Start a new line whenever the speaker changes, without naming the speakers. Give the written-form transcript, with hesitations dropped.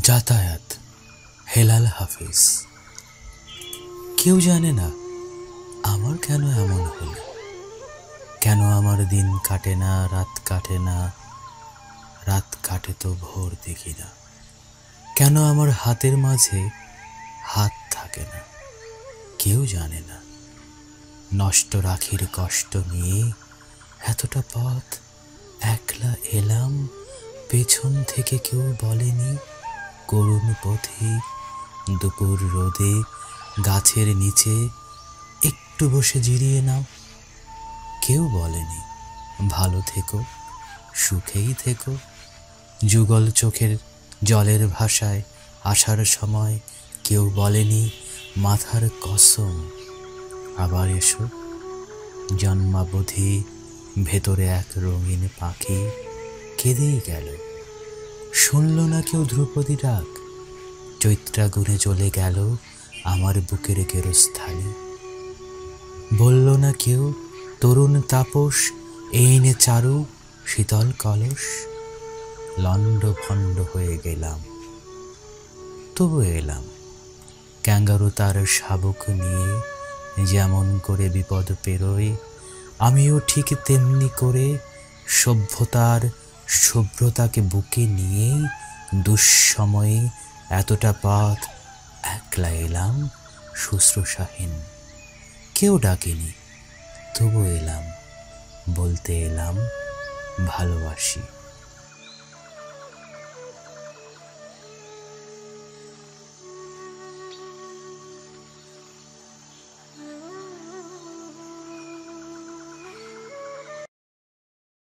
যাতায়াত হেলাল হাফিজ। কেউ জানে না আমার কেন এমন হলো, কেন আমার দিন কাটে না, রাত কাটে না, রাত কাটে তো ভোর দেখি না, কেন আমার হাতের মাঝে হাত থাকে না, কেউ জানে না। নষ্ট রাখির কষ্ট নিয়ে এতটা পথ একলা এলাম, পেছন থেকে কেউ বলেনি করুণ পথে দুপুর রোদে গাছের নিচে একটু বসে জিরিয়ে নাও। কেউ বলেনি ভালো থেকো, সুখেই থেকো। যুগল চোখের জলের ভাষায় আসার সময় কেউ বলেনি মাথার কসম আবার এসো। জন্মাবধি ভেতরে এক রঙিন পাখি কেঁদেই গেল, শুনল না কেউ ধ্রুপদী ডাক। চৈত্রাগুনে চলে গেল আমার বুকের গেরস্থালি। বলল না কেউ তরুণ তাপস এইনে চারু শীতল কলস। লণ্ড ভণ্ড হয়ে গেলাম, তবু এলাম। ক্যাঙ্গারু তার শাবক নিয়ে যেমন করে বিপদ পেরোয়, আমিও ঠিক তেমনি করে সভ্যতার শুভ্রতাকে বুকে নিয়েই দুঃসময়ে এতটা পথ একলা এলাম শুশ্রূষাহীন। কেউ ডাকেনি, তবু এলাম, বলতে এলাম ভালোবাসি।